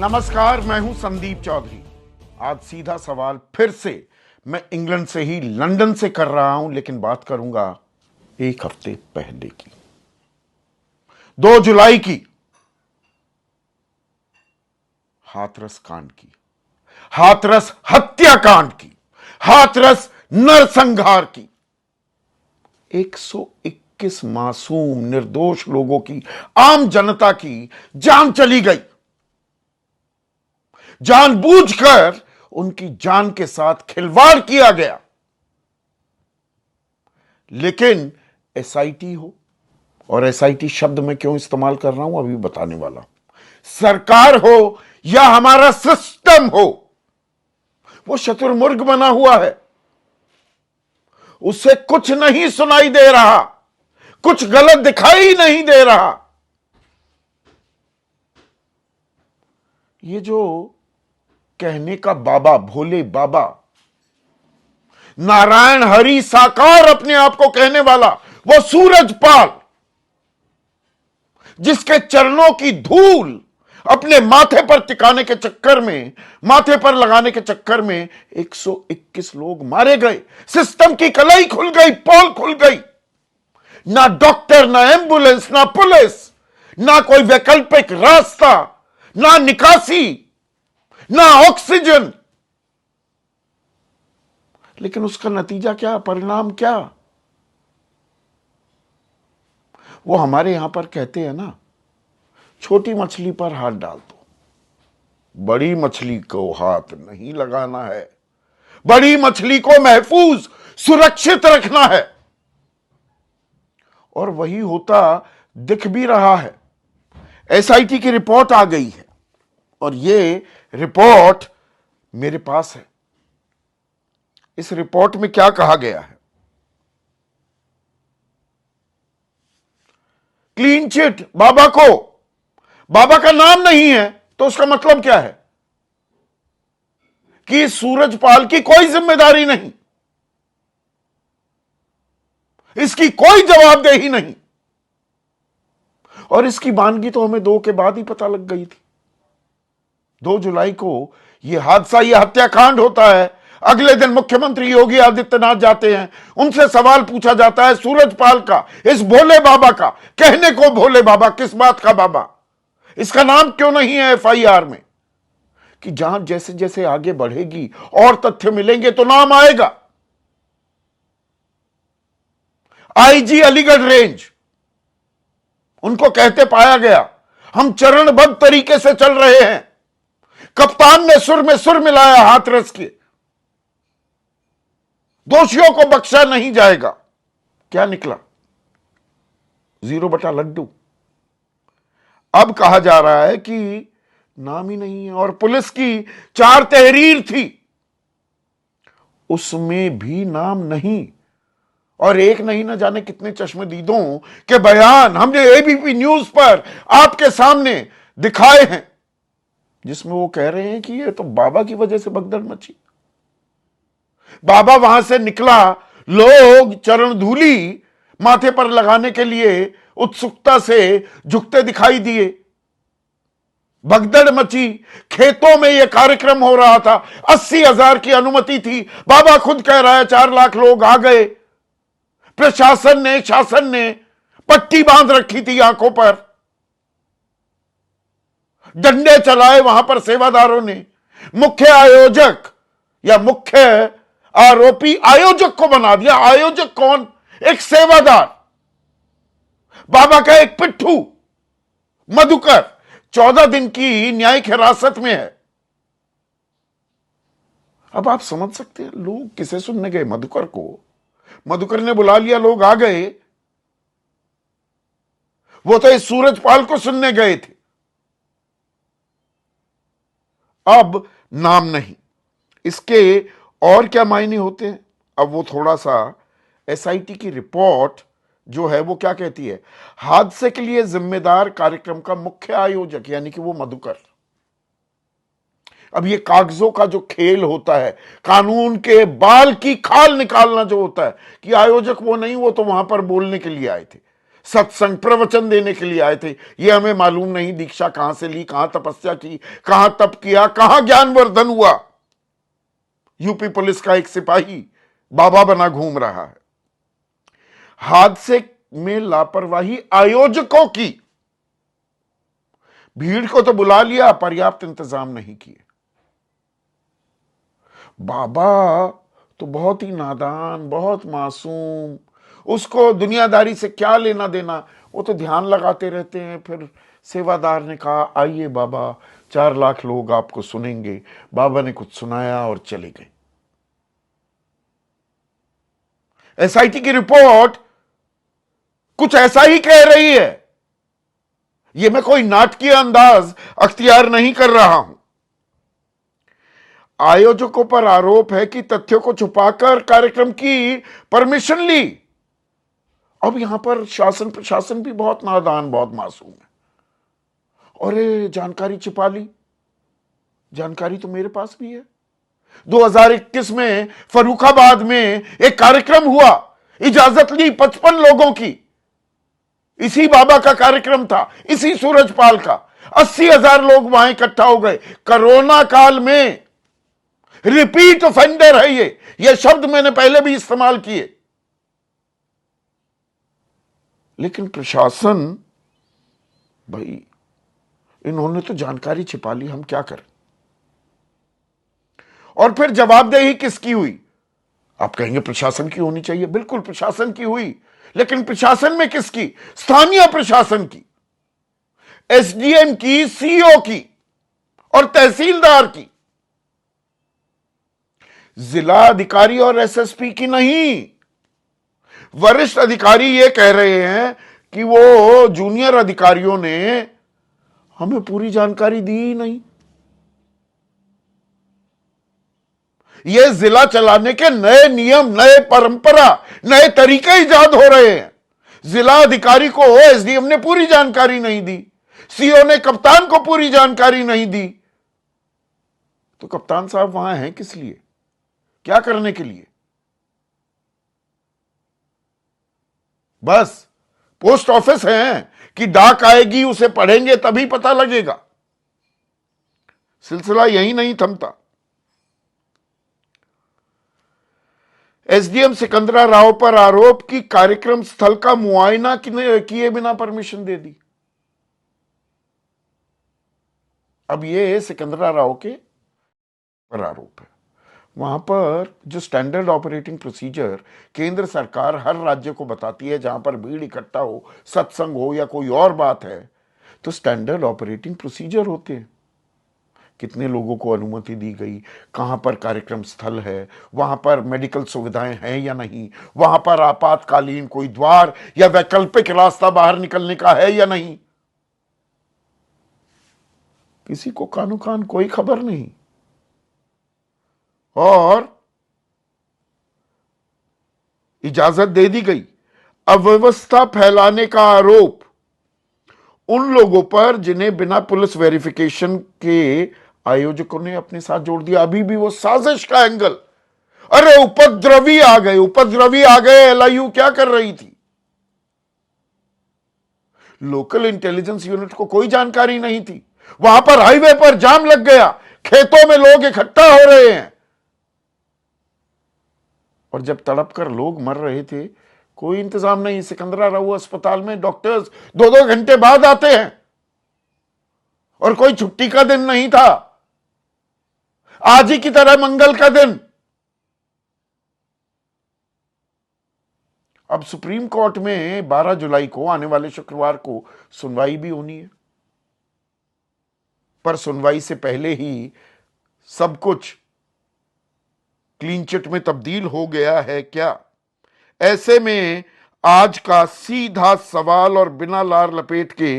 नमस्कार, मैं हूं संदीप चौधरी। आज सीधा सवाल फिर से मैं इंग्लैंड से ही लंदन से कर रहा हूं, लेकिन बात करूंगा एक हफ्ते पहले की, 2 जुलाई की हाथरस कांड की, हाथरस हत्याकांड की, हाथरस नरसंहार की। 121 मासूम निर्दोष लोगों की, आम जनता की जान चली गई। जानबूझकर उनकी जान के साथ खिलवाड़ किया गया। लेकिन एसआईटी हो, और एसआईटी शब्द मैं क्यों इस्तेमाल कर रहा हूं अभी बताने वाला। सरकार हो या हमारा सिस्टम हो, वो शतुर्मुर्ग बना हुआ है। उसे कुछ नहीं सुनाई दे रहा, कुछ गलत दिखाई नहीं दे रहा। ये जो कहने का बाबा, भोले बाबा, नारायण हरि साकार अपने आप को कहने वाला वो सूरजपाल, जिसके चरणों की धूल अपने माथे पर टिकाने के चक्कर में, माथे पर लगाने के चक्कर में 121 लोग मारे गए। सिस्टम की कलाई खुल गई, पोल खुल गई। ना डॉक्टर, ना एम्बुलेंस, ना पुलिस, ना कोई वैकल्पिक रास्ता, ना निकासी, ना ऑक्सीजन। लेकिन उसका नतीजा क्या, परिणाम क्या? वो हमारे यहां पर कहते हैं ना, छोटी मछली पर हाथ डाल दो, बड़ी मछली को हाथ नहीं लगाना है। बड़ी मछली को महफूज, सुरक्षित रखना है। और वही होता दिख भी रहा है। एसआईटी की रिपोर्ट आ गई है, और ये रिपोर्ट मेरे पास है। इस रिपोर्ट में क्या कहा गया है? क्लीन चिट बाबा को, बाबा का नाम नहीं है, तो उसका मतलब क्या है कि सूरजपाल की कोई जिम्मेदारी नहीं, इसकी कोई जवाबदेही नहीं। और इसकी वानगी तो हमें 2 के बाद ही पता लग गई थी। 2 जुलाई को यह हादसा, यह हत्याकांड होता है। अगले दिन मुख्यमंत्री योगी आदित्यनाथ जाते हैं, उनसे सवाल पूछा जाता है सूरजपाल का, इस भोले बाबा का। कहने को भोले बाबा, किस बात का बाबा? इसका नाम क्यों नहीं है एफआईआर में? कि जांच जैसे जैसे आगे बढ़ेगी और तथ्य मिलेंगे तो नाम आएगा। आईजी अलीगढ़ रेंज, उनको कहते पाया गया, हम चरणबद्ध तरीके से चल रहे हैं। कप्तान ने सुर में सुर मिलाया हाथरस के, दोषियों को बख्शा नहीं जाएगा। क्या निकला? 0 बटा लड्डू। अब कहा जा रहा है कि नाम ही नहीं है। और पुलिस की 4 तहरीर थी, उसमें भी नाम नहीं। और एक नहीं, ना जाने कितने चश्मदीदों के बयान हमने एबीपी न्यूज पर आपके सामने दिखाए हैं, जिसमें वो कह रहे हैं कि ये तो बाबा की वजह से भगदड़ मची। बाबा वहां से निकला, लोग चरण धूली माथे पर लगाने के लिए उत्सुकता से झुकते दिखाई दिए। भगदड़ मची, खेतों में यह कार्यक्रम हो रहा था। 80,000 की अनुमति थी, बाबा खुद कह रहा है 4 लाख लोग आ गए। प्रशासन ने, शासन ने पट्टी बांध रखी थी आंखों पर, डंडे चलाए वहां पर सेवादारों ने। मुख्य आयोजक या मुख्य आरोपी आयोजक को बना दिया। आयोजक कौन? एक सेवादार, बाबा का एक पिट्ठू मधुकर, 14 दिन की न्यायिक हिरासत में है। अब आप समझ सकते हैं लोग किसे सुनने गए? मधुकर को। मधुकर ने बुला लिया, लोग आ गए। वो तो इस सूरजपाल को सुनने गए थे। अब नाम नहीं, इसके और क्या मायने होते हैं? अब वो थोड़ा सा, एसआईटी की रिपोर्ट जो है वो क्या कहती है? हादसे के लिए जिम्मेदार कार्यक्रम का मुख्य आयोजक, यानी कि वो मधुकर। अब ये कागजों का जो खेल होता है, कानून के बाल की खाल निकालना जो होता है, कि आयोजक वो नहीं, वो तो वहां पर बोलने के लिए आए थे। सत्संग प्रवचन देने के लिए आए थे। ये हमें मालूम नहीं दीक्षा कहां से ली, कहां तपस्या की, कहां तप किया, कहां ज्ञानवर्धन हुआ। यूपी पुलिस का एक सिपाही बाबा बना घूम रहा है। हादसे में लापरवाही आयोजकों की। भीड़ को तो बुला लिया, पर्याप्त इंतजाम नहीं किए। बाबा तो बहुत ही नादान, बहुत मासूम, उसको दुनियादारी से क्या लेना देना, वो तो ध्यान लगाते रहते हैं। फिर सेवादार ने कहा, आइए बाबा, 4 लाख लोग आपको सुनेंगे। बाबा ने कुछ सुनाया और चले गए। एसआईटी की रिपोर्ट कुछ ऐसा ही कह रही है। यह मैं कोई नाटकीय अंदाज अख्तियार नहीं कर रहा हूं। आयोजकों पर आरोप है कि तथ्यों को छुपाकर कार्यक्रम की परमिशन ली। अब यहां पर शासन प्रशासन भी बहुत नादान, बहुत मासूम है। अरे जानकारी छिपा ली, जानकारी तो मेरे पास भी है। 2021 में फर्रुखाबाद में एक कार्यक्रम हुआ, इजाजत ली 55 लोगों की। इसी बाबा का कार्यक्रम था, इसी सूरजपाल का। 80,000 लोग वहां इकट्ठा हो गए। कोरोना काल में रिपीट ऑफेंडर है ये शब्द मैंने पहले भी इस्तेमाल किए। लेकिन प्रशासन, भाई इन्होंने तो जानकारी छिपा ली, हम क्या करें। और फिर जवाबदेही किसकी हुई? आप कहेंगे प्रशासन की होनी चाहिए, बिल्कुल प्रशासन की हुई, लेकिन प्रशासन में किसकी? स्थानीय प्रशासन की, एसडीएम की, सीओ की और तहसीलदार की। जिला अधिकारी और एसएसपी की नहीं। वरिष्ठ अधिकारी ये कह रहे हैं कि वो जूनियर अधिकारियों ने हमें पूरी जानकारी दी ही नहीं। ये जिला चलाने के नए नियम, नए परंपरा, नए तरीके इजाद हो रहे हैं। जिला अधिकारी को एसडीएम ने पूरी जानकारी नहीं दी, सीओ ने कप्तान को पूरी जानकारी नहीं दी। तो कप्तान साहब वहां हैं किस लिए, क्या करने के लिए? बस पोस्ट ऑफिस है कि डाक आएगी, उसे पढ़ेंगे तभी पता लगेगा। सिलसिला यही नहीं थमता। एसडीएम सिकंदरा राव पर आरोप की कार्यक्रम स्थल का मुआयना किए बिना परमिशन दे दी। अब ये सिकंदरा राव के पर आरोप है। वहां पर जो स्टैंडर्ड ऑपरेटिंग प्रोसीजर केंद्र सरकार हर राज्य को बताती है, जहां पर भीड़ इकट्ठा हो, सत्संग हो या कोई और बात है, तो स्टैंडर्ड ऑपरेटिंग प्रोसीजर होते हैं। कितने लोगों को अनुमति दी गई, कहां पर कार्यक्रम स्थल है, वहां पर मेडिकल सुविधाएं हैं या नहीं, वहां पर आपातकालीन कोई द्वार या वैकल्पिक रास्ता बाहर निकलने का है या नहीं। किसी को कानो कान कोई खबर नहीं। और इजाजत दे दी गई। अव्यवस्था फैलाने का आरोप उन लोगों पर जिन्हें बिना पुलिस वेरिफिकेशन के आयोजकों ने अपने साथ जोड़ दिया। अभी भी वो साजिश का एंगल, अरे उपद्रवी आ गए, उपद्रवी आ गए। एलआईयू क्या कर रही थी? लोकल इंटेलिजेंस यूनिट को कोई जानकारी नहीं थी। वहां पर हाईवे पर जाम लग गया, खेतों में लोग इकट्ठा हो रहे हैं, और जब तड़प कर लोग मर रहे थे, कोई इंतजाम नहीं। सिकंदरा राव अस्पताल में डॉक्टर्स 2-2 घंटे बाद आते हैं, और कोई छुट्टी का दिन नहीं था। आज ही की तरह मंगल का दिन। अब सुप्रीम कोर्ट में 12 जुलाई को, आने वाले शुक्रवार को, सुनवाई भी होनी है। पर सुनवाई से पहले ही सब कुछ क्लीन चिट में तब्दील हो गया है क्या? ऐसे में आज का सीधा सवाल, और बिना लार लपेट के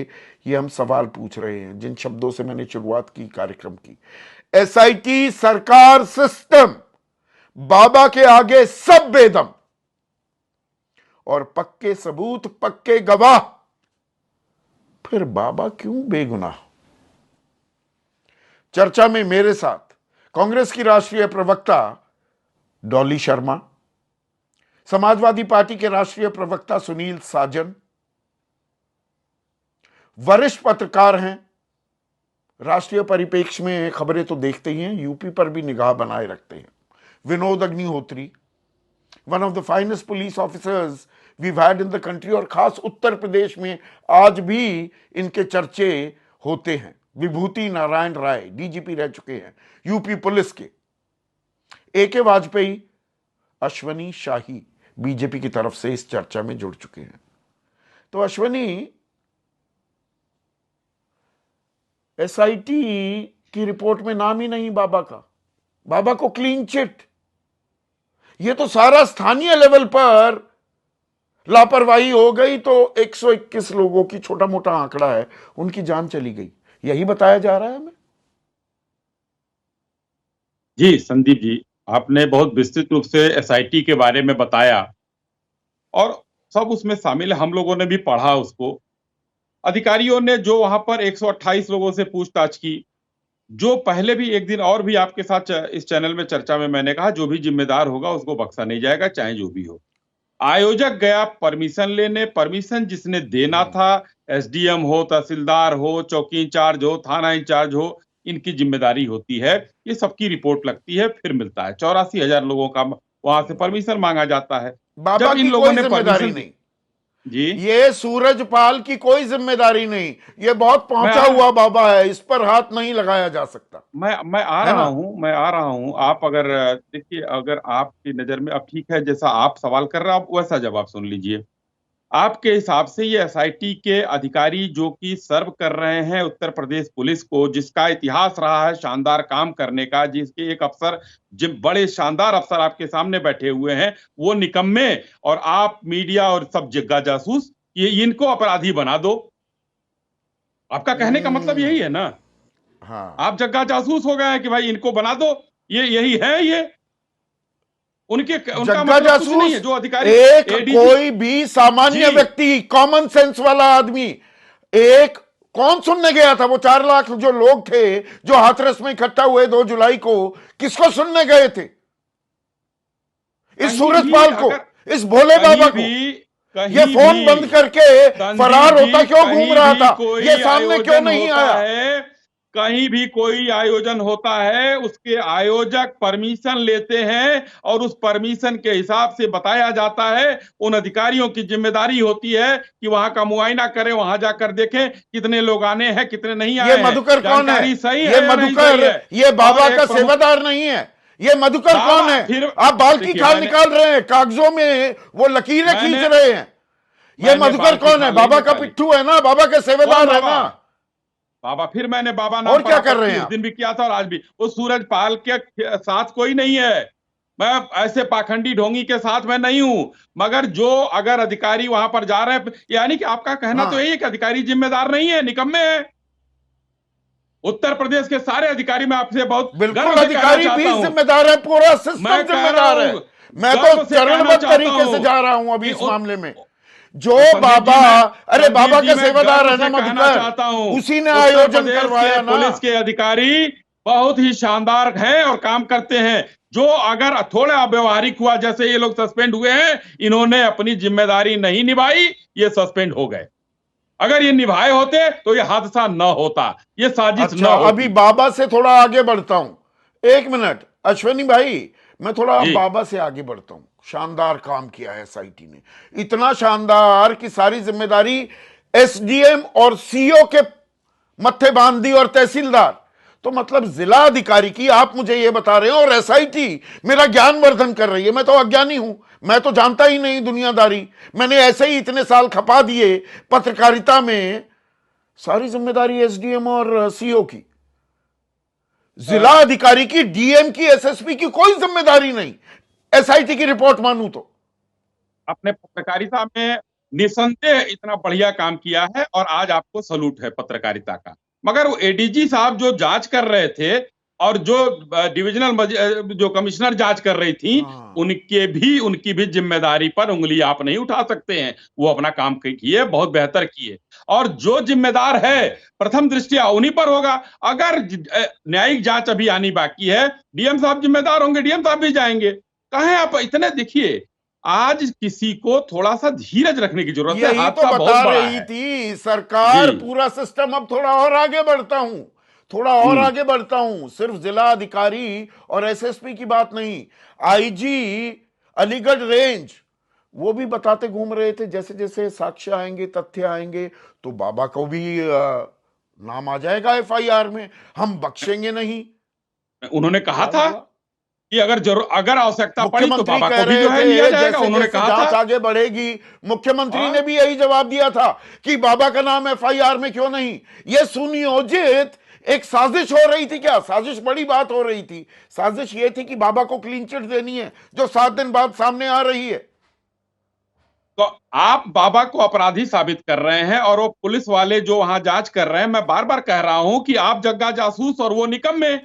ये हम सवाल पूछ रहे हैं जिन शब्दों से मैंने शुरुआत की कार्यक्रम की। एसआईटी, सरकार, सिस्टम, बाबा के आगे सब बेदम, और पक्के सबूत, पक्के गवाह, फिर बाबा क्यों बेगुनाह? चर्चा में मेरे साथ कांग्रेस की राष्ट्रीय प्रवक्ता डॉली शर्मा, समाजवादी पार्टी के राष्ट्रीय प्रवक्ता सुनील साजन, वरिष्ठ पत्रकार हैं, राष्ट्रीय परिप्रेक्ष्य में खबरें तो देखते ही हैं, यूपी पर भी निगाह बनाए रखते हैं। Vinod Agnihotri, one of the finest police officers we've had in the country, और खास उत्तर प्रदेश में आज भी इनके चर्चे होते हैं। विभूति नारायण राय डीजीपी रह चुके हैं यूपी पुलिस के। AK वाजपेयी, अश्वनी शाही बीजेपी की तरफ से इस चर्चा में जुड़ चुके हैं। तो अश्वनी, SIT की रिपोर्ट में नाम ही नहीं बाबा का, बाबा को क्लीन चिट। ये तो सारा स्थानीय लेवल पर लापरवाही हो गई तो 121 लोगों की, छोटा मोटा आंकड़ा है, उनकी जान चली गई, यही बताया जा रहा है हमें। जी संदीप जी, आपने बहुत विस्तृत रूप से SIT के बारे में बताया और सब उसमें शामिल है, हम लोगों ने भी पढ़ा उसको। अधिकारियों ने जो वहां पर 128 लोगों से पूछताछ की, जो पहले भी एक दिन और भी आपके साथ इस चैनल में चर्चा में मैंने कहा, जो भी जिम्मेदार होगा उसको बख्शा नहीं जाएगा, चाहे जो भी हो। आयोजक गया परमिशन लेने, परमिशन जिसने देना था, SDM हो, तहसीलदार हो, चौकी इंचार्ज हो, थाना इंचार्ज हो, इनकी जिम्मेदारी होती है। ये सबकी रिपोर्ट लगती है, फिर मिलता है। 84,000 लोगों का वहां से परमिशन मांगा जाता है। बाबा जब इन की लोगों कोई ने जिम्मेदारी परमिशन नहीं जी, ये सूरजपाल की कोई जिम्मेदारी नहीं, ये बहुत पहुंचा हुआ बाबा है, इस पर हाथ नहीं लगाया जा सकता। मैं आ रहा हूं। आप अगर देखिए, अगर आपकी नजर में, अब ठीक है, जैसा आप सवाल कर रहे हैं, आप वैसा जवाब सुन लीजिए। आपके हिसाब से ये SIT के अधिकारी जो कि सर्व कर रहे हैं उत्तर प्रदेश पुलिस को, जिसका इतिहास रहा है शानदार काम करने का, जिसके एक अफसर, जिन बड़े शानदार अफसर आपके सामने बैठे हुए हैं, वो निकम्मे, और आप मीडिया और सब जगह जासूस, ये इनको अपराधी बना दो। आपका कहने का मतलब यही है ना? हाँ, आप जगह जासूस हो गए हैं कि भाई इनको बना दो, ये यही है। ये उनका जग्गा मतलब कुछ नहीं है। जासूस जो अधिकारी, एक ADG, कोई भी सामान्य व्यक्ति, कॉमन सेंस वाला आदमी, एक कौन सुनने गया था? वो 4 लाख जो लोग थे जो हाथरस में इकट्ठा हुए 2 जुलाई को, किसको सुनने गए थे? इस सूरजपाल को, इस भोले बाबा को। ये फोन बंद करके फरार होता क्यों घूम रहा था? ये सामने क्यों नहीं आया? कहीं भी कोई आयोजन होता है, उसके आयोजक परमिशन लेते हैं और उस परमिशन के हिसाब से बताया जाता है। उन अधिकारियों की जिम्मेदारी होती है कि वहां का मुआयना करें, वहां जाकर देखें कितने लोग आने हैं, कितने नहीं आए। ये मधुकर कौन है? सही ये मधुकर, ये बाबा का सेवादार नहीं है। ये मधुकर कौन है? आप बाल की खाल निकाल रहे हैं, कागजों में वो लकीरें खींच रहे हैं। ये मधुकर कौन है? बाबा का पिट्ठू है ना, बाबा के सेवादार है ना। बाबा, फिर मैंने बाबा नाम और क्या कर रहे हैं? उस दिन भी किया था और आज भी। वो सूरजपाल के साथ कोई नहीं है। मैं ऐसे पाखंडी ढोंगी के साथ मैं नहीं हूं, मगर जो अगर अधिकारी वहां पर जा रहे हैं, यानी कि आपका कहना तो यही है कि अधिकारी जिम्मेदार नहीं है, निकम्मे है। उत्तर प्रदेश के सारे अधिकारी, मैं आपसे बहुत बिल्कुल, अधिकारी भी जिम्मेदार है, पूरा सिस्टम जिम्मेदार है। मैं तो चरणबद्ध तरीके से जा रहा हूं अभी इस मामले में। जो बाबा, अरे बाबा का सेवादार है ना मधुकर, उसी ने आयोजन करवाया ना। पुलिस के अधिकारी बहुत ही शानदार हैं और काम करते हैं। जो अगर थोड़ा व्यवहारिक हुआ, जैसे ये लोग सस्पेंड हुए हैं, इन्होंने अपनी जिम्मेदारी नहीं निभाई, ये सस्पेंड हो गए। अगर ये निभाए होते तो ये हादसा न होता, ये साजिश न होती। अभी बाबा से थोड़ा आगे बढ़ता हूं, 1 मिनट अश्वनी भाई, मैं थोड़ा बाबा से आगे बढ़ता हूं। शानदार काम किया है SIT ने, इतना शानदार कि सारी जिम्मेदारी SDM और CO के मत्थे बांध दी, और तहसीलदार तो मतलब जिला अधिकारी की। आप मुझे ये बता रहे हो और SIT मेरा ज्ञानवर्धन कर रही है। मैं तो अज्ञानी हूं, मैं तो जानता ही नहीं दुनियादारी। मैंने ऐसे ही इतने साल खपा दिए पत्रकारिता में। सारी जिम्मेदारी SDM और CO की, जिला अधिकारी की, DM की, SSP की कोई जिम्मेदारी नहीं। SIT की रिपोर्ट मानूं तो अपने पत्रकारिता में निसंदेह इतना बढ़िया काम किया है और आज आपको सलूट है पत्रकारिता का। मगर वो ADG साहब जो जांच कर रहे थे और जो डिविजनल जो कमिश्नर जांच कर रही थी, उनकी भी जिम्मेदारी पर उंगली आप नहीं उठा सकते हैं। वो अपना काम किए, बहुत बेहतर किए, और जो जिम्मेदार है प्रथम दृष्टिया उन्हीं पर होगा। अगर न्यायिक जांच अभी आनी बाकी है, DM साहब जिम्मेदार होंगे, DM साहब भी जाएंगे। कहें आप इतने, देखिए आज किसी को थोड़ा सा धीरज रखने की जरूरत है। यही तो हादसा बहुत बता बड़ा रही है थी सरकार, जी। पूरा सिस्टम अब थोड़ा और आगे बढ़ता हूं, थोड़ा और आगे बढ़ता हूं, सिर्फ जिला अधिकारी और एसएसपी की बात नहीं, आईजी अलीगढ़ रेंज वो भी बताते घूम रहे थे जैसे जैसे साक्ष्य आएंगे, तथ्य आएंगे तो बाबा को भी नाम आ जाएगा एफआईआर में, हम बख्शेंगे नहीं। उन्होंने कहा क्या था हुआ? कि अगर आवश्यकता पड़ी तो मुख्यमंत्री बाबा कह को भी रहे जो है लिया थे जाएगा, जैसे उन्होंने जैसे कहा जांच था। आगे बढ़ेगी, मुख्यमंत्री हाँ, ने भी यही जवाब दिया था कि बाबा का नाम एफआईआर में क्यों नहीं। यह सुनियोजित एक साजिश हो रही थी। क्या साजिश? बड़ी बात हो रही थी। साजिश यह थी कि बाबा को क्लीन चिट देनी है, जो 7 दिन बाद सामने आ रही है। तो आप बाबा को अपराधी साबित कर रहे हैं और वो पुलिस वाले जो वहां जांच कर रहे हैं, मैं बार बार कह रहा हूं कि आप जग्गा जासूस और वो निकम्मे।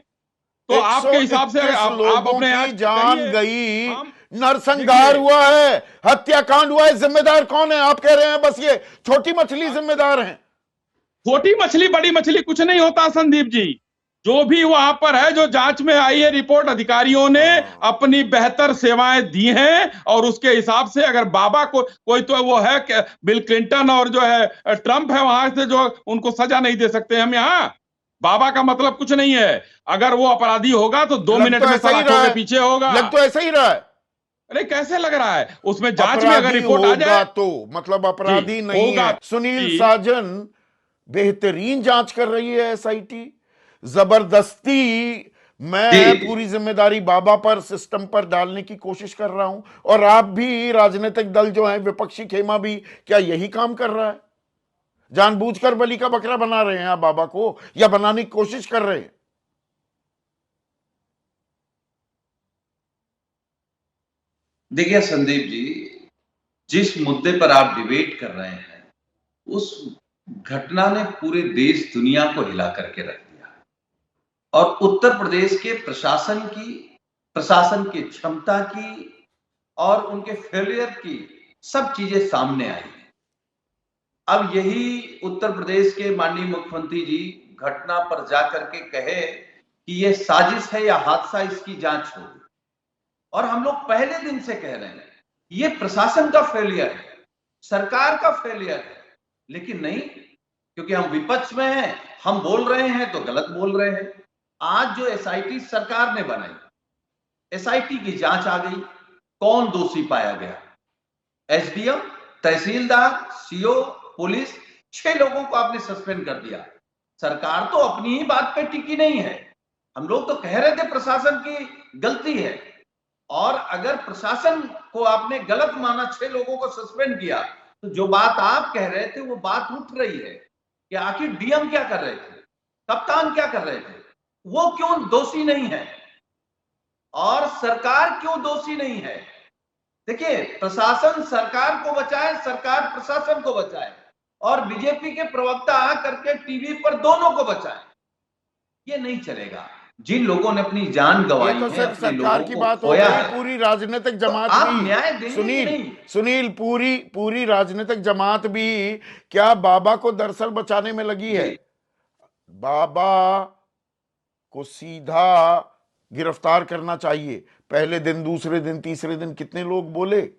तो आपके हिसाब से 121 आप लोगों अपने की आज जान कहिए। गई, हम नरसंहार देखिए, हुआ है, हत्याकांड हुआ है, जिम्मेदार कौन है? आप कह रहे हैं बस ये छोटी मछली जिम्मेदार है। छोटी मछली बड़ी मछली कुछ नहीं होता संदीप जी। जो भी वहां पर है, जो जांच में आई है रिपोर्ट, अधिकारियों ने हाँ। अपनी बेहतर सेवाएं दी हैं और उसके हिसाब से अगर बाबा को कोई तो वो है कि बिल क्लिंटन और जो है ट्रंप है वहां से जो उनको सजा नहीं दे सकते हम यहाँ। बाबा का मतलब कुछ नहीं है। अगर वो अपराधी होगा तो 2 मिनट लग तो में ऐसा ही सलाखों रहा के है, पीछे होगा। लग तो ऐसा ही रहा है। अरे कैसे लग रहा है? उसमें जांच में अगर अपराधी रिपोर्ट आ होगा जाए तो मतलब जी अपराधी नहीं होगा है। सुनील जी। साजन बेहतरीन जांच कर रही है एसआईटी, जबरदस्ती। मैं जी पूरी जिम्मेदारी बाबा पर, सिस्टम पर डालने की कोशिश कर रहा हूं, और आप भी, राजनीतिक दल जो है, विपक्षी खेमा भी, क्या यही काम कर रहा है? जानबूझकर बलि का बकरा बना रहे हैं आप बाबा को, या बनाने की कोशिश कर रहे हैं? देखिए संदीप जी, जिस मुद्दे पर आप डिबेट कर रहे हैं उस घटना ने पूरे देश दुनिया को हिला करके रख दिया और उत्तर प्रदेश के प्रशासन की क्षमता की और उनके फेलियर की सब चीजें सामने आई हैं। अब यही उत्तर प्रदेश के माननीय मुख्यमंत्री जी घटना पर जाकर के कहे कि यह साजिश है या हादसा, इसकी जांच होगी। और हम लोग पहले दिन से कह रहे हैं ये प्रशासन का फेलियर है, सरकार का फेलियर है, लेकिन नहीं, क्योंकि हम विपक्ष में हैं, हम बोल रहे हैं तो गलत बोल रहे हैं। आज जो एसआईटी सरकार ने बनाई, एसआईटी की जांच आ गई, कौन दोषी पाया गया? एसडीएम, तहसीलदार, सीओ, पुलिस, 6 लोगों को आपने सस्पेंड कर दिया। सरकार तो अपनी ही बात पे टिकी नहीं है। हम लोग तो कह रहे थे प्रशासन की गलती है, और अगर प्रशासन को आपने गलत माना, 6 लोगों को सस्पेंड किया, तो जो बात आप कह रहे थे वो बात उठ रही है कि आखिर डीएम क्या कर रहे थे, कप्तान क्या कर रहे थे, वो क्यों दोषी नहीं है और सरकार क्यों दोषी नहीं है? देखिए, प्रशासन सरकार को बचाए, सरकार प्रशासन को बचाए, और बीजेपी के प्रवक्ता आकर के टीवी पर दोनों को बचाए, ये नहीं चलेगा। जिन लोगों ने अपनी जान ये गंवाई तो है, सिर्फ अपने सरकार लोगों की को बात हो खोया गई, है, पूरी राजनीतिक तो जमात आप भी। न्याय देंगे कि सुनील, नहीं? सुनील, पूरी पूरी राजनीतिक जमात भी क्या बाबा को दरअसल बचाने में लगी है? जी बाबा को सीधा गिरफ्तार करना चाहिए। पहले दिन, दूसरे दिन, तीसरे दिन कितने लोग बोले?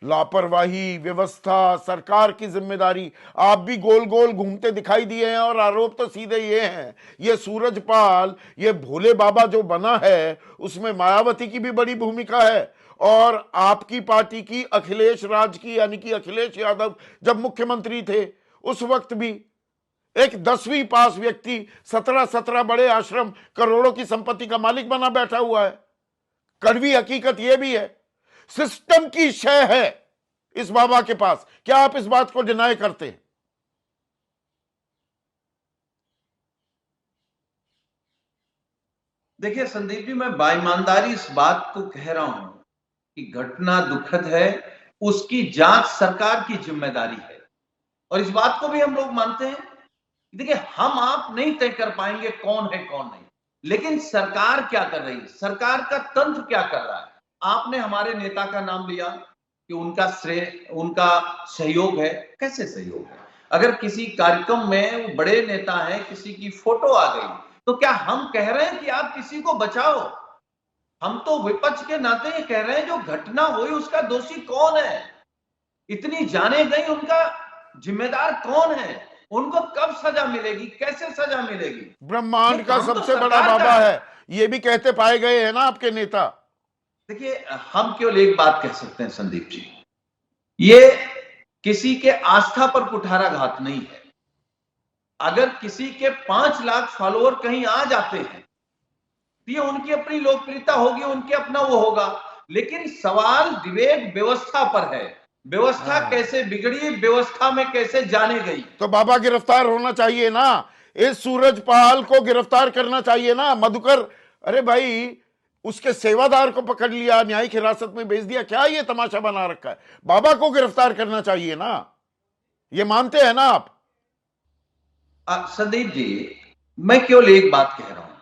लापरवाही, व्यवस्था, सरकार की जिम्मेदारी। आप भी गोल गोल घूमते दिखाई दिए हैं, और आरोप तो सीधे ये हैं, ये सूरजपाल, ये भोले बाबा जो बना है उसमें मायावती की भी बड़ी भूमिका है, और आपकी पार्टी की, अखिलेश राज की, यानी कि अखिलेश यादव जब मुख्यमंत्री थे उस वक्त भी एक 10वीं पास व्यक्ति 17 बड़े आश्रम, करोड़ों की संपत्ति का मालिक बना बैठा हुआ है। कड़वी हकीकत यह भी है, सिस्टम की शय है इस बाबा के पास। क्या आप इस बात को डिनाय करते हैं? देखिए संदीप जी, मैं बाईमानदारी इस बात को कह रहा हूं कि घटना दुखद है, उसकी जांच सरकार की जिम्मेदारी है, और इस बात को भी हम लोग मानते हैं। देखिए, हम आप नहीं तय कर पाएंगे कौन है कौन नहीं, लेकिन सरकार क्या कर रही है, सरकार का तंत्र क्या कर रहा है। आपने हमारे नेता का नाम लिया कि उनका श्रेय, उनका सहयोग है। कैसे सहयोग है? अगर किसी कार्यक्रम में वो बड़े नेता है, किसी की फोटो आ गई, तो क्या हम कह रहे हैं कि आप किसी को बचाओ? हम तो विपक्ष के नाते ये कह रहे हैं जो घटना हुई उसका दोषी कौन है, इतनी जाने गई उनका जिम्मेदार कौन है, उनको कब सजा मिलेगी, कैसे सजा मिलेगी। ब्रह्मांड ये का काम तो सबसे बड़ा सरकार का बाबा है। है, ये भी कहते पाए गए हैं ना आपके नेता। देखिए, हम केवल एक बात कह सकते हैं संदीप जी, ये किसी के आस्था पर कुठाराघात नहीं है। अगर किसी के 5 लाख फॉलोअर कहीं आ जाते हैं तो ये उनकी अपनी लोकप्रियता होगी, उनके अपना वो होगा, लेकिन सवाल डिबेट व्यवस्था पर है। व्यवस्था हाँ। कैसे बिगड़ी, व्यवस्था में कैसे जाने गई। तो बाबा गिरफ्तार होना चाहिए ना, इस सूरजपाल को गिरफ्तार करना चाहिए ना। मधुकर, अरे भाई, उसके सेवादार को पकड़ लिया, न्यायिक हिरासत में भेज दिया, क्या ये तमाशा बना रखा है? बाबा को गिरफ्तार करना चाहिए ना, ये मानते हैं ना आप? संदीप जी, मैं केवल एक बात कह रहा हूं,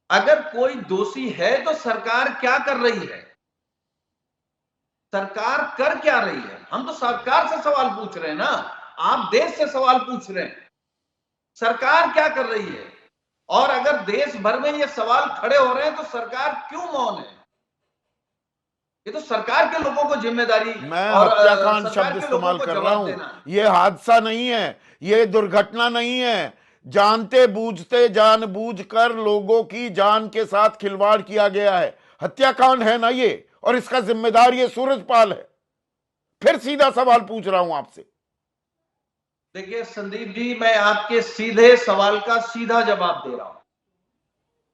अगर कोई दोषी है तो सरकार क्या कर रही है, सरकार कर क्या रही है? हम तो सरकार से सवाल पूछ रहे हैं ना, आप देश से सवाल पूछ रहे हैं, सरकार क्या कर रही है? और अगर देश भर में ये सवाल खड़े हो रहे हैं तो सरकार क्यों मौन है? ये तो सरकार के लोगों को जिम्मेदारी मैं और हत्याकांड सरकार शब्द के लोगों इस्तेमाल को कर रहा जवाब हूं, देना है। ये हादसा नहीं है, ये दुर्घटना नहीं है। जानते बूझते जानबूझकर लोगों की जान के साथ खिलवाड़ किया गया है, हत्याकांड है ना ये, और इसका जिम्मेदार ये सूरजपाल है। फिर सीधा सवाल पूछ रहा हूं आपसे। देखिए संदीप जी, मैं आपके सीधे सवाल का सीधा जवाब दे रहा हूं।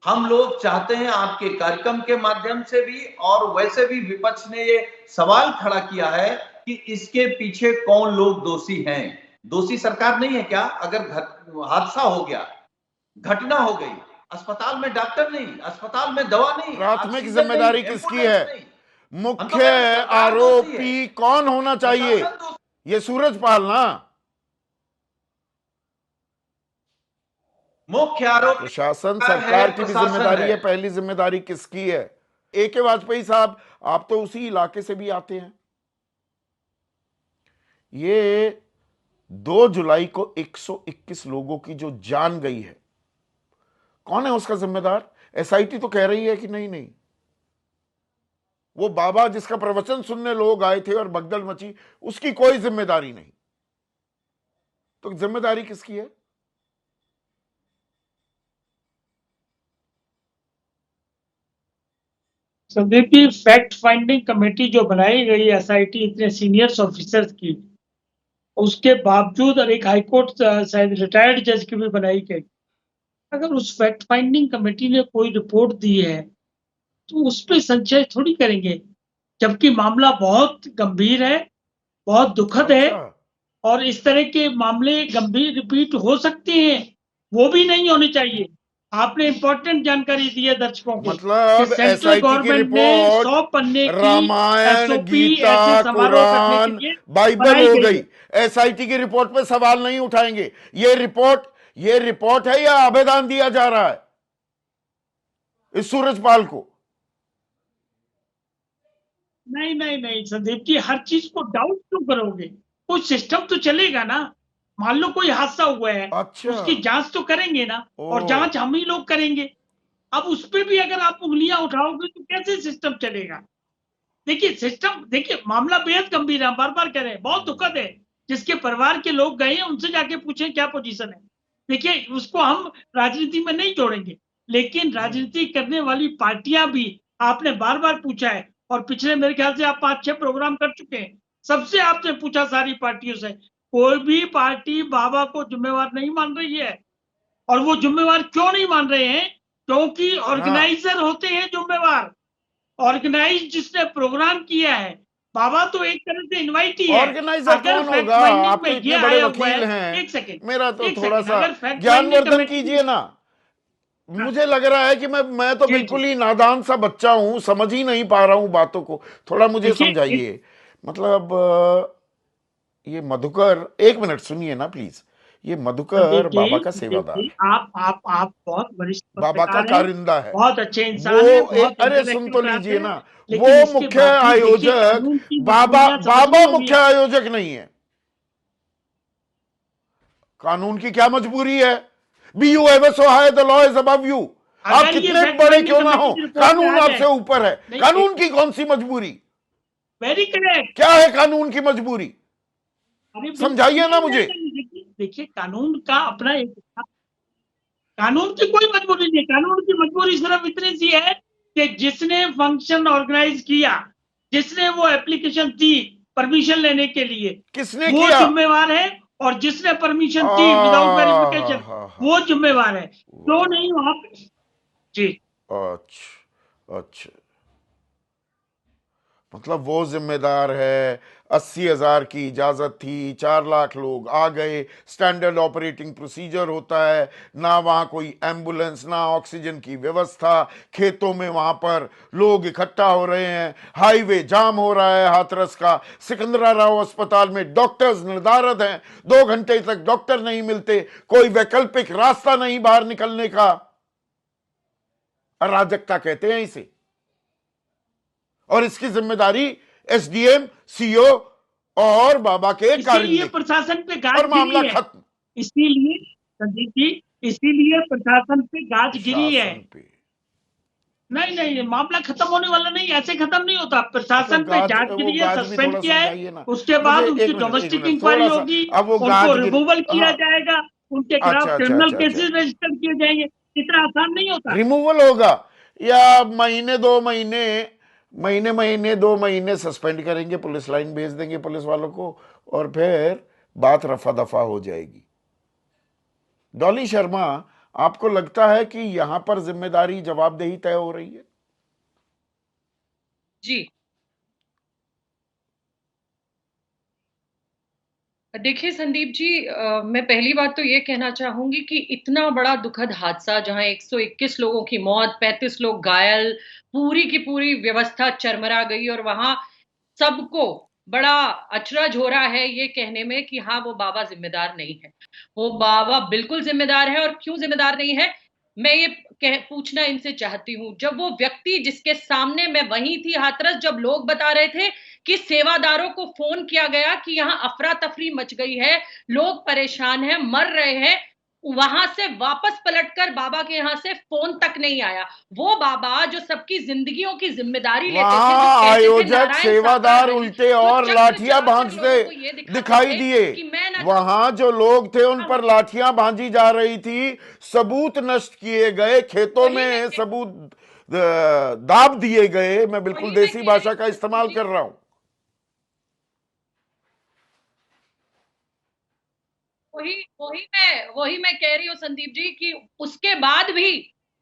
हम लोग चाहते हैं आपके कार्यक्रम के माध्यम से भी, और वैसे भी विपक्ष ने ये सवाल खड़ा किया है कि इसके पीछे कौन लोग दोषी हैं। दोषी सरकार नहीं है क्या? अगर हादसा हो गया, घटना हो गई, अस्पताल में डॉक्टर नहीं, अस्पताल में दवा नहीं, प्राथमिक ऑक्सीजन नहीं, जिम्मेदारी किसकी एम्बुलेंस है? नहीं, हम तो मुख्य कह रहे हैं सरकार दोषी है, आरोपी कौन होना चाहिए? प्रशासन दोषी। ये सूरजपाल ना। मुख्य आरोपी प्रशासन, सरकार है, सरकार की भी प्रशासन जिम्मेदारी है। है। पहली जिम्मेदारी किसकी है? ए.के. वाजपेयी साहब, आप तो उसी इलाके से भी आते हैं। ये 2 जुलाई को 121 लोगों की जो जान गई है, कौन है उसका जिम्मेदार? एसआईटी तो कह रही है कि नहीं नहीं, वो बाबा जिसका प्रवचन सुनने लोग आए थे और भगदड़ मची, उसकी कोई जिम्मेदारी नहीं। तो जिम्मेदारी किसकी है? Sandeep ji, fact finding committee जो बनाई गई एसआईटी इतने सीनियर्स ऑफिसर्स की, उसके बावजूद, और एक हाईकोर्ट शायद रिटायर्ड जज की भी बनाई गई, अगर उस फैक्ट फाइंडिंग कमेटी ने कोई रिपोर्ट दी है तो उस पर संशय थोड़ी करेंगे, जबकि मामला बहुत गंभीर है, बहुत दुखद है, अच्छा, और इस तरह के मामले गंभीर रिपीट हो सकते हैं, वो भी नहीं होने चाहिए। आपने इंपॉर्टेंट जानकारी दी है दर्शकों को कि मतलब सेंट्रल एसआईटी की गवर्नमेंट ने रिपोर्ट 100 पन्ने की रामायण, एसओपी गीता, ऐसे समारोह करने के कुरान, लिए बाइबल बनाई हो गई गई। है। एसआईटी की रिपोर्ट पे सवाल नहीं उठाएंगे। ये रिपोर्ट है या आवेदन दिया जा रहा है इस सूरजपाल को? नहीं नहीं नहीं संदीप जी, हर चीज को डाउट क्यों करोगे? कुछ सिस्टम तो चलेगा ना। मान लो कोई हादसा हुआ है, अच्छा, उसकी जांच तो करेंगे ना, और ओ, जांच हम ही लोग करेंगे। अब उस पे भी अगर आप उंगलियां उठाओगे तो कैसे सिस्टम चलेगा? देखिए सिस्टम, देखिए मामला बेहद गंभीर है, बार बार कह रहे हैं, बहुत दुखद है। जिसके परिवार के लोग गए हैं उनसे जाके पूछें क्या पोजीशन है। देखिए उसको हम राजनीति में नहीं जोड़ेंगे, लेकिन राजनीति करने वाली पार्टियां भी, आपने बार बार पूछा है, और पिछले मेरे ख्याल से आप 5-6 प्रोग्राम कर चुके हैं, सबसे आपने पूछा सारी पार्टियों से, कोई भी पार्टी बाबा को जिम्मेवार नहीं मान रही है। और वो जिम्मेवार क्यों नहीं मान रहे हैं? क्योंकि ऑर्गेनाइजर होते हैं जिम्मेवार। ऑर्गेनाइज जिसने प्रोग्राम किया है, बाबा तो एक तरह से इनवाइट ही है। ऑर्गेनाइजर अगर कौन फैक्ट होगा? फाइंडिंग आप में तो ये इतने बड़े आया हुआ वकील है, हैं, एक सेकंड, मेरा तो एक थोड़ा सेकंड, सा अगर फैक्ट फाइंडिंग ज्ञानवर्धन कमेटी, कीजिए ना। मुझे लग रहा है कि मैं तो जी बिल्कुल जी, ही नादान सा बच्चा हूं, समझ ही नहीं पा रहा हूं बातों को। थोड़ा मुझे देखिए समझाइए। मतलब ये मधुकर, एक मिनट सुनिए ना प्लीज। ये मधुकर बाबा का संदीप सेवादार जी, है, आप बहुत वरिष्ठ बाबा का पत्रकार हैं, कारिंदा है। बहुत अच्छे वो इंसान हैं, बहुत अरे सुन इंटेलेक्चुअल तो बात लीजिए है, ना, वो लेकिन इसके मुख्य बावजूद देखिए आयोजक, कानून की बाबा मजबूरियां बाबा समझनी होगी। मुख्य आयोजक नहीं है। कानून की क्या मजबूरी है? Be you ever so high, the law is above you. आप अगर ये कितने fact बड़े finding क्यों ना हो, कमेटी की रिपोर्ट में कानून आ आपसे जाए, ऊपर है। नहीं, कानून की कौन सी मजबूरी? Very correct. क्या है कानून की मजबूरी? अरे समझाइए ना मुझे। देखिए कानून का अपना एक, कानून की कोई मजबूरी नहीं। कानून की मजबूरी सिर्फ इतनी सी है कि जिसने फंक्शन ऑर्गेनाइज किया, जिसने वो एप्लीकेशन दी परमिशन लेने के लिए, किसने वो किया? जिम्मेवार है, और जिसने परमिशन दी विदाउट वेरिफिकेशन आहा, वो जिम्मेवार है। तो वाह, नहीं वहां पे जी। अच्छा अच्छा, मतलब वो जिम्मेदार है। 80,000 की इजाजत थी, 4 लाख लोग आ गए, स्टैंडर्ड ऑपरेटिंग प्रोसीजर होता है, ना वहां कोई एम्बुलेंस, ना ऑक्सीजन की व्यवस्था, खेतों में वहां पर लोग इकट्ठा हो रहे हैं, हाईवे जाम हो रहा है हाथरस का, सिकंदराराव अस्पताल में डॉक्टर्स निर्धारित हैं, 2 घंटे तक डॉक्टर नहीं मिलते, कोई वैकल्पिक रास्ता नहीं बाहर निकलने का। अराजकता कहते हैं इसे। और इसकी जिम्मेदारी एसडीएम, सीओ और बाबा के इसीलिए कारिंदे की। प्रशासन पे गाज और मामला गिरी है। खत्म। इसीलिए संदीप जी, इसीलिए प्रशासन पे गाज गिरी है। शासन पे नहीं नहीं, मामला खत्म होने वाला नहीं, ऐसे खत्म नहीं होता। प्रशासन पे गाज, जांच वो गिरी है, गाज भी सस्पेंड थोड़ा किया है, समझाइए ना उसके मुझे। बाद एक उनकी मिनट, एक डोमेस्टिक मिनट, इंक्वायरी थोड़ा सा। होगी, अब वो उनको गाज गिरी, रिमूवल किया हाँ, जाएगा, उनके अच्छा खिलाफ अच्छा क्रिमिनल अच्छा अच्छा, केसेस रजिस्टर किए जाएंगे। इतना आसान नहीं होता। रिमूवल होगा या महीने 2 महीने, महीने 2 महीने सस्पेंड करेंगे, पुलिस लाइन भेज देंगे पुलिस वालों को, और फिर बात रफा दफा हो जाएगी। डॉली शर्मा, आपको लगता है कि यहां पर जिम्मेदारी जवाबदेही तय हो रही है? जी, देखिए संदीप जी, मैं पहली बात तो ये कहना चाहूंगी कि इतना बड़ा दुखद हादसा जहां 121 लोगों की मौत, 35 लोग घायल, पूरी की पूरी व्यवस्था चरमरा गई, और वहां सबको बड़ा अचरज हो रहा है ये कहने में कि हाँ वो बाबा जिम्मेदार नहीं है। वो बाबा बिल्कुल जिम्मेदार है। और क्यों जिम्मेदार नहीं है, मैं ये पूछना इनसे चाहती हूँ। जब वो व्यक्ति जिसके सामने मैं वहीं थी हाथरस, जब लोग बता रहे थे कि सेवादारों को फोन किया गया कि यहाँ अफरा तफरी मच गई है, लोग परेशान हैं, मर रहे हैं, वहां से वापस पलटकर बाबा के यहाँ से फोन तक नहीं आया। वो बाबा जो सबकी जिंदगियों की जिम्मेदारी लेते थे, जो वहां कहते थे आयोजक नारायण सेवादार सागर हरि, उल्टे जो और चक्र लाठियां चलाकर भांजते लोगों को ये दिखाते दिखाई थे दिए। कि मैं ना वहां जो लोग थे उन पर लाठियां भांजी जा रही थी, सबूत नष्ट किए गए, खेतों वही मैं में सबूत दाब दिए गए। मैं बिल्कुल वही मैं देसी कह भाषा रही का हूँ इस्तेमाल जी, कर रहा हूं। वही मैं कह रही हूँ संदीप जी कि उसके बाद भी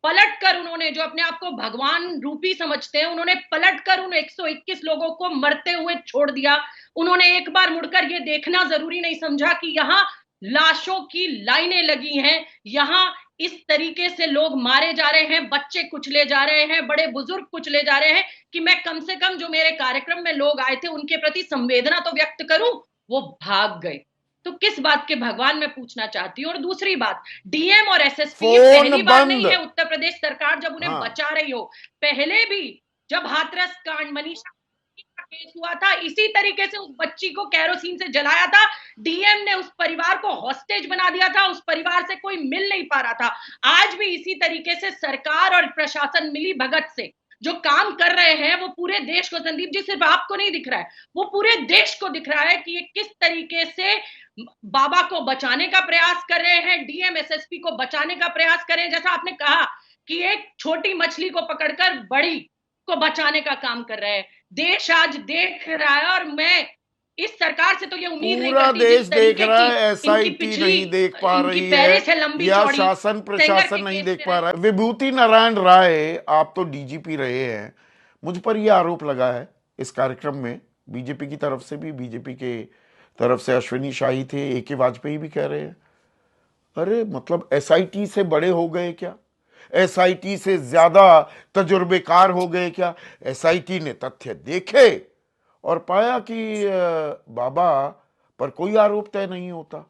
पलटकर उन्होंने, जो अपने आप को भगवान रूपी समझते हैं, उन्होंने पलटकर उन 121 लोगों को मरते हुए छोड़ दिया। उन्होंने एक बार मुड़कर ये देखना जरूरी नहीं समझा कि यहाँ लाशों की लाइनें लगी हैं, यहाँ इस तरीके से लोग मारे जा रहे हैं, बच्चे कुचले जा रहे हैं, बड़े बुजुर्ग कुचले जा रहे हैं, कि मैं कम से कम जो मेरे कार्यक्रम में लोग आए थे उनके प्रति संवेदना तो व्यक्त करूं। वो भाग गए। तो किस बात के भगवान, मैं पूछना चाहती हूँ। और दूसरी बात, डीएम और एसएसपी ये फोन पहली बार नहीं बंद। है उत्तर प्रदेश सरकार जब उन्हें हाँ, बचा रही हो। पहले भी जब हाथरस कांड, मनीषा का केस हुआ था, इसी तरीके से उस बच्ची को कैरोसिन से जलाया था, डीएम ने उस परिवार को हॉस्टेज बना दिया था, उस परिवार से कोई मिल नहीं पा रहा था। आज भी इसी तरीके से सरकार और प्रशासन मिली भगत से जो काम कर रहे हैं, वो पूरे देश को, संदीप जी सिर्फ आपको नहीं दिख रहा है, वो पूरे देश को दिख रहा है कि ये किस तरीके से बाबा को बचाने का प्रयास कर रहे हैं, डीएम एसएसपी को बचाने का प्रयास कर रहे हैं। जैसा आपने कहा कि एक छोटी मछली को पकड़कर बड़ी को बचाने का काम कर रहे हैं। देश आज देख रहा है, और मैं इस सरकार से तो ये उम्मीद नहीं पूरा करती देश जिस देख तरीके रहा की है, इनकी एसआईटी पिछली, नहीं देख पा इनकी रही पैरे है, से लंबी या चौड़ी शासन सेंगर प्रशासन के नहीं केस देख में पा रहे। रहा है। विभूति नारायण राय, आप तो डीजीपी रहे हैं, मुझ पर यह आरोप लगा है इस कार्यक्रम में, बीजेपी की तरफ से भी, बीजेपी के तरफ से अश्विनी शाही थे, एके वाजपेयी भी कह रहे हैं, अरे मतलब एसआईटी से बड़े हो गए क्या? एसआईटी से ज्यादा तजुर्बेकार हो गए क्या? एसआईटी ने तथ्य देखे और पाया कि बाबा पर कोई आरोप तय नहीं होता।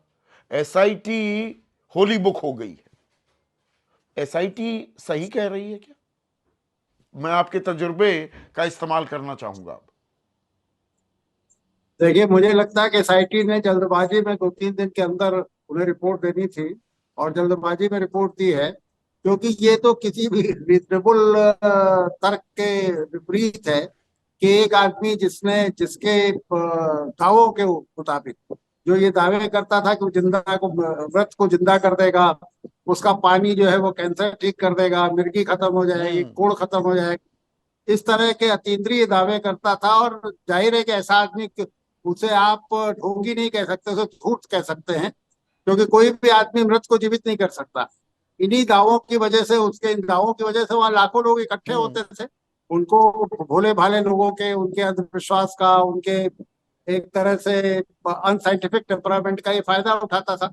एसआईटी होली बुक हो गई है। एसआईटी सही कह रही है क्या? मैं आपके तजुर्बे का इस्तेमाल करना चाहूंगा। देखिए, मुझे लगता है कि एसआईटी ने जल्दबाजी में 2-3 दिन के अंदर उन्हें रिपोर्ट देनी थी, और जल्दबाजी में रिपोर्ट दी है। क्योंकि ये तो किसी भी रीजनेबल तर्क के विपरीत है कि एक आदमी जिसके दावों के मुताबिक जो ये दावे करता था कि वो मृत को जिंदा कर देगा, उसका पानी जो है वो कैंसर ठीक कर देगा, मिर्गी खत्म हो जाएगी, कोढ़ खत्म हो जाएगा, इस तरह के अतीन्द्रिय दावे करता था। और जाहिर है कि ऐसा आदमी उसे आप ढोंगी नहीं कह सकते, उसे झूठ कह सकते हैं, क्योंकि कोई भी आदमी मृत को जीवित नहीं कर सकता। इन्हीं दावों की वजह से, उसके इन दावों की वजह से वहां लाखों लोग इकट्ठे होते थे। उनको भोले भाले लोगों के, उनके अंधविश्वास का, उनके एक तरह से अनसाइंटिफिक टेम्परामेंट का ये फायदा उठाता था।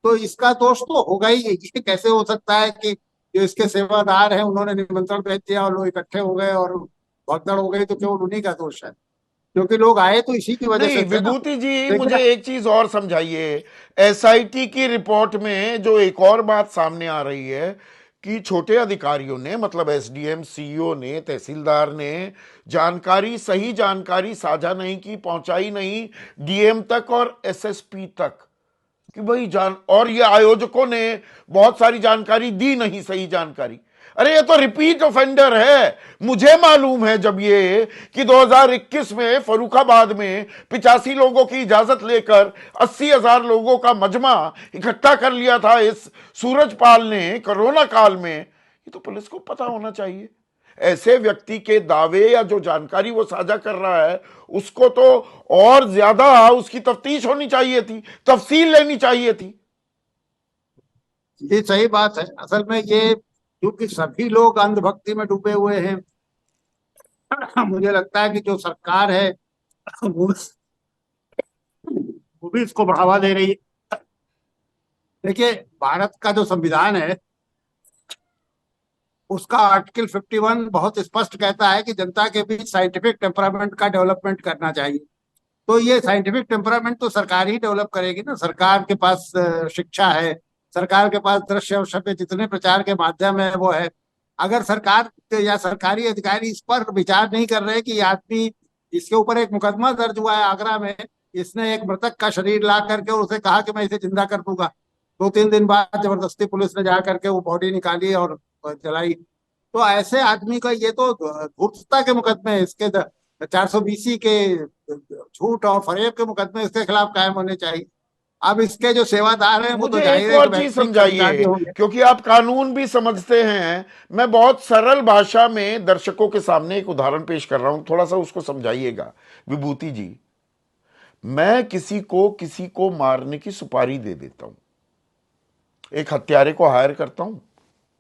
तो इसका दोष तो होगा ही। ये कैसे हो सकता है कि जो इसके सेवादार हैं उन्होंने निमंत्रण भेज दिया और लोग इकट्ठे हो गए और भगदड़ हो गई, तो केवल उन्हीं का दोष है? क्योंकि लोग आए तो इसी की वजह नहीं से थे ना। विभूति जी, मुझे देखिए, एक चीज और समझाइए। एसआईटी की रिपोर्ट में जो एक और बात सामने आ रही है कि छोटे अधिकारियों ने, मतलब एसडीएम, सीईओ ने, तहसीलदार ने सही जानकारी साझा नहीं की, पहुंचाई नहीं डीएम तक और एसएसपी तक कि भाई और ये आयोजकों ने बहुत सारी जानकारी दी नहीं, सही जानकारी। अरे ये तो रिपीट ऑफेंडर है। मुझे मालूम है जब ये कि 2021 में फर्रुखाबाद में 85 लोगों की इजाजत लेकर 80,000 लोगों का मजमा इकट्ठा कर लिया था इस सूरजपाल ने कोरोना काल में, ये तो पुलिस को पता होना चाहिए। ऐसे व्यक्ति के दावे या जो जानकारी वो साझा कर रहा है उसको तो और ज्यादा उसकी तफ्तीश होनी चाहिए थी, तफसील लेनी चाहिए थी। ये सही बात है। असल में ये, क्योंकि सभी लोग अंधभक्ति में डूबे हुए हैं, मुझे लगता है कि जो सरकार है वो वो भी इसको बढ़ावा दे रही है। देखिए, भारत का जो संविधान है उसका आर्टिकल 51 बहुत स्पष्ट कहता है कि जनता के बीच साइंटिफिक टेम्परामेंट का डेवलपमेंट करना चाहिए। तो ये साइंटिफिक टेम्परामेंट तो सरकार ही डेवलप करेगी ना। सरकार के पास शिक्षा है, सरकार के पास दृश्य और श्रव्य जितने प्रचार के माध्यम है वो है। अगर सरकार या सरकारी अधिकारी इस पर विचार नहीं कर रहे कि ये आदमी, इसके ऊपर एक मुकदमा दर्ज हुआ है आगरा में, इसने एक मृतक का शरीर ला करके और उसे कहा कि मैं इसे जिंदा कर दूंगा। 2-3 दिन बाद जबरदस्ती पुलिस ने जा करके वो बॉडी निकाली और जलाई। तो ऐसे आदमी का ये तो धूर्तता के मुकदमे हैं। इसके 420 के झूठ और फरेब के मुकदमे इसके खिलाफ कायम होने चाहिए। अब इसके जो सेवादार हैं वो तो मुझे जाहिर एक है कि और चीज वैज्ञानिक कर्मचारी समझाइए, होंगे। क्योंकि आप कानून भी समझते हैं। मैं बहुत सरल भाषा में दर्शकों के सामने एक उदाहरण पेश कर रहा हूं, थोड़ा सा उसको समझाइएगा विभूति जी। मैं किसी को मारने की सुपारी दे देता हूं, एक हत्यारे को हायर करता हूं,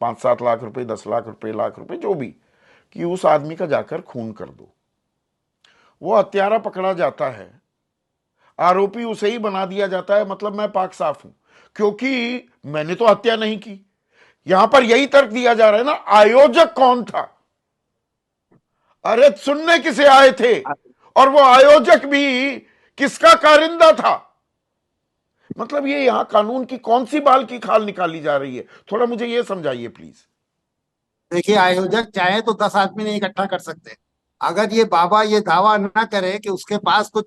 5-7 लाख रुपए, 10 लाख रुपए, लाख रुपए, जो भी, कि उस आदमी का जाकर खून कर दो। वो हत्यारा पकड़ा जाता है, आरोपी उसे ही बना दिया जाता है, मतलब मैं पाक साफ हूं क्योंकि मैंने तो हत्या नहीं की। यहां पर यही तर्क दिया जा रहा है ना, आयोजक कौन था? अरे सुनने किसे आए थे? और वो आयोजक भी किसका कारिंदा था? मतलब ये यहां कानून की कौन सी बाल की खाल निकाली जा रही है? थोड़ा मुझे ये समझाइए प्लीज। देखिए, आयोजक चाहे तो 10 आदमी नहीं इकट्ठा कर सकते। अगर ये बाबा ये दावा ना करे कि उसके पास कुछ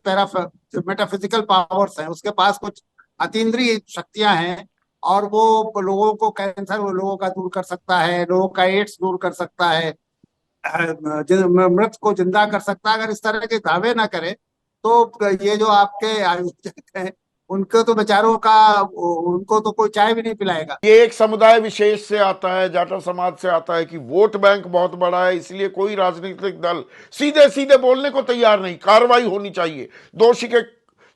मेटाफिजिकल पावर्स हैं, उसके पास कुछ अतीन्द्रिय शक्तियां हैं और वो लोगों को कैंसर वो लोगों का दूर कर सकता है, लोगों का एड्स दूर कर सकता है, मृत को जिंदा कर सकता है, अगर इस तरह के दावे ना करे तो ये जो आपके आयोजक हैं उनको तो बेचारों का, उनको तो कोई चाय भी नहीं पिलाएगा। ये एक समुदाय विशेष से आता है, जाटव समाज से आता है कि वोट बैंक बहुत बड़ा है, इसलिए कोई राजनीतिक दल सीधे सीधे बोलने को तैयार नहीं। कार्रवाई होनी चाहिए, दोषी के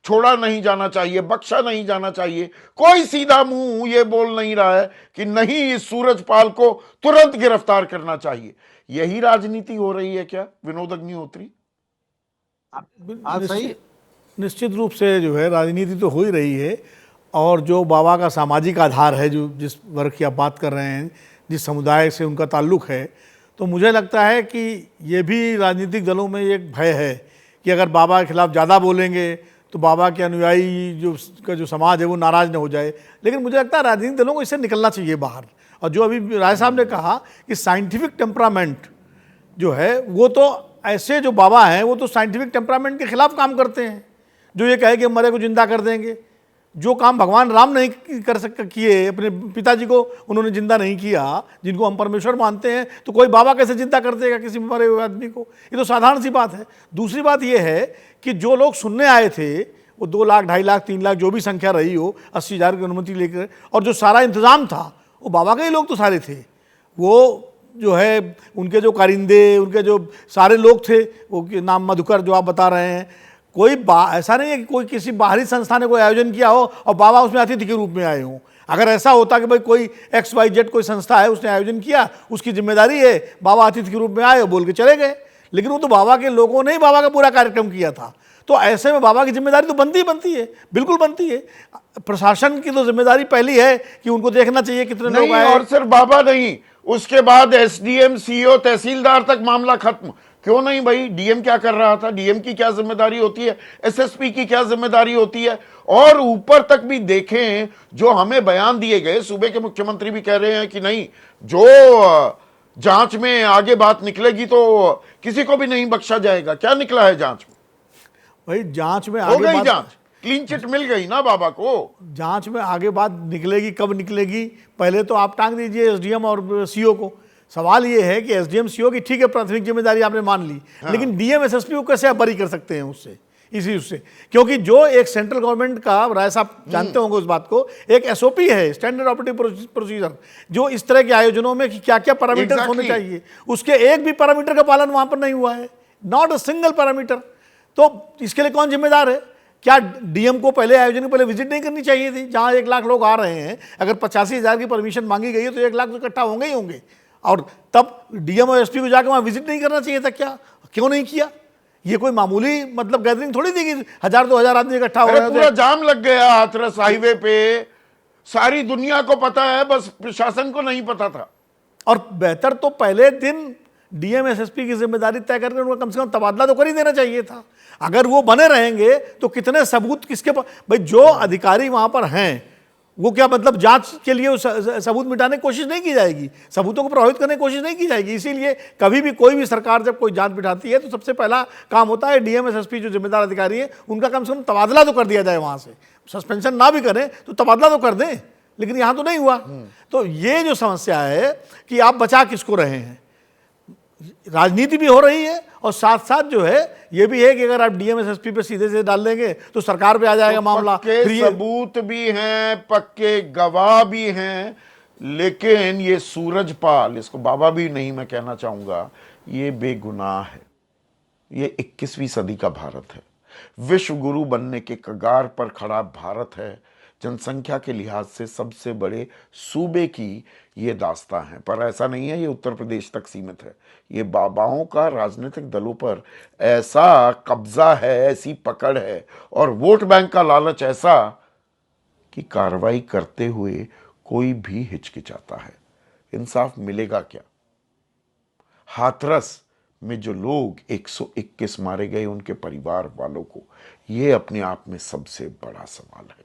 छोड़ा नहीं जाना चाहिए, बख्शा नहीं जाना चाहिए। कोई सीधा मुंह ये बोल नहीं रहा है कि नहीं, इस सूरजपाल को तुरंत गिरफ्तार करना चाहिए। यही राजनीति हो रही है क्या विनोद अग्निहोत्री? आप सही। निश्चित रूप से जो है राजनीति तो हो ही रही है। और जो बाबा का सामाजिक आधार है, जो जिस वर्ग की आप बात कर रहे हैं, जिस समुदाय से उनका ताल्लुक है, तो मुझे लगता है कि ये भी राजनीतिक दलों में एक भय है कि अगर बाबा के खिलाफ ज़्यादा बोलेंगे तो बाबा के अनुयायी जो समाज है वो नाराज़ न हो जाए। लेकिन मुझे लगता है राजनीतिक दलों को इससे निकलना चाहिए बाहर। और जो अभी राय साहब ने कहा कि साइंटिफिक टेम्परामेंट जो है, वो तो ऐसे जो बाबा हैं वो तो साइंटिफिक टेम्परामेंट के खिलाफ काम करते हैं। जो ये कहे कि मरे को जिंदा कर देंगे, जो काम भगवान राम नहीं कर सक किए, अपने पिताजी को उन्होंने जिंदा नहीं किया, जिनको हम परमेश्वर मानते हैं, तो कोई बाबा कैसे जिंदा कर देगा किसी मरे हुए आदमी को? ये तो साधारण सी बात है। दूसरी बात ये है कि जो लोग सुनने आए थे, वो 2 लाख, 2.5 लाख, 3 लाख, जो भी संख्या रही हो, 80,000 की अनुमति लेकर, और जो सारा इंतजाम था वो बाबा के ही लोग तो सारे थे। वो जो है उनके जो कारिंदे, उनके जो सारे लोग थे, वो नाम मधुकर जो आप बता रहे हैं, कोई ऐसा नहीं है कि कोई किसी बाहरी संस्था ने कोई आयोजन किया हो और बाबा उसमें अतिथि के रूप में आए हों। अगर ऐसा होता कि भाई कोई XYZ कोई संस्था है, उसने आयोजन किया, उसकी जिम्मेदारी है, बाबा अतिथि के रूप में आए और बोल के चले गए, लेकिन वो तो बाबा के लोगों ने ही बाबा का पूरा कार्यक्रम किया था। तो ऐसे में बाबा की जिम्मेदारी तो बनती है, बिल्कुल बनती है। प्रशासन की तो जिम्मेदारी पहली है कि उनको देखना चाहिए कितने लोग आए। और सिर्फ बाबा नहीं, उसके बाद SDM, CO, तहसीलदार तक मामला खत्म। क्यों नहीं भाई? डीएम क्या कर रहा था? डीएम की क्या जिम्मेदारी होती है? SSP की क्या जिम्मेदारी होती है? और ऊपर तक भी देखें, जो हमें बयान दिए गए, सूबे के मुख्यमंत्री भी कह रहे हैं कि नहीं, जो जांच में आगे बात निकलेगी तो किसी को भी नहीं बख्शा जाएगा। क्या निकला है जांच में? भाई जांच में हो आगे गई बात, जांच, क्लीन चिट मिल गई ना बाबा को। जांच में आगे बात निकलेगी, कब निकलेगी? पहले तो आप टांग दीजिए SDM और CO को। सवाल ये है कि SDM CO की ठीक है, प्राथमिक जिम्मेदारी आपने मान ली, लेकिन DM SSP को कैसे आप बरी कर सकते हैं उससे, उससे? क्योंकि जो एक सेंट्रल गवर्नमेंट का, राय साहब जानते होंगे उस बात को, एक SOP है, स्टैंडर्ड ऑपरेटिंग प्रोसीजर, जो इस तरह के आयोजनों में कि क्या क्या पैरामीटर्स होने चाहिए, उसके एक भी पैरामीटर का पालन वहां पर नहीं हुआ है, नॉट अ सिंगल पैरामीटर। तो इसके लिए कौन जिम्मेदार है? क्या DM को पहले आयोजन के पहले विजिट नहीं करनी चाहिए थी? जहां 1 लाख लोग आ रहे हैं, अगर 85,000 की परमिशन मांगी गई है तो 1 लाख तो इकट्ठा होंगे ही होंगे, और तब DM और SP को जाकर वहां विजिट नहीं करना चाहिए था क्या? क्यों नहीं किया? ये कोई मामूली मतलब गैदरिंग थोड़ी थी कि 1,000-2,000 आदमी इकट्ठा हो रहे पूरा जाम लग गया हाथरस हाईवे पे, सारी दुनिया को पता है, बस प्रशासन को नहीं पता था। और बेहतर तो पहले दिन DM SSP की जिम्मेदारी तय करके उनको कम से कम तबादला तो कर ही देना चाहिए था। अगर वो बने रहेंगे तो कितने सबूत किसके पास? भाई जो अधिकारी वहां पर हैं, वो क्या मतलब जांच के लिए सबूत मिटाने की कोशिश नहीं की जाएगी, सबूतों को प्रभावित करने की कोशिश नहीं की जाएगी। इसीलिए कभी भी कोई भी सरकार जब कोई जांच बिठाती है तो सबसे पहला काम होता है DM SSP जो जिम्मेदार अधिकारी है, उनका कम से कम तबादला तो कर दिया जाए, वहां से सस्पेंशन ना भी करें तो तबादला तो कर दें, लेकिन यहां तो नहीं हुआ। तो ये जो समस्या है कि आप बचा किसको रहे हैं, राजनीति भी हो रही है और साथ साथ जो है ये भी है कि अगर आप DM SSP पे सीधे से डाल देंगे तो सरकार पे आ जाएगा तो मामला। पक्के सबूत भी हैं, पक्के गवाह भी हैं, लेकिन ये सूरजपाल, इसको बाबा भी नहीं मैं कहना चाहूंगा, ये बेगुनाह है। ये 21वीं सदी का भारत है, विश्व गुरु बनने के कगार पर खड़ा भारत है, जनसंख्या के लिहाज से सबसे बड़े सूबे की ये दास्तां है। पर ऐसा नहीं है ये उत्तर प्रदेश तक सीमित है, ये बाबाओं का राजनीतिक दलों पर ऐसा कब्जा है, ऐसी पकड़ है और वोट बैंक का लालच ऐसा कि कार्रवाई करते हुए कोई भी हिचकिचाता है। इंसाफ मिलेगा क्या? हाथरस में जो लोग 121 मारे गए, उनके परिवार वालों को, ये अपने आप में सबसे बड़ा सवाल है।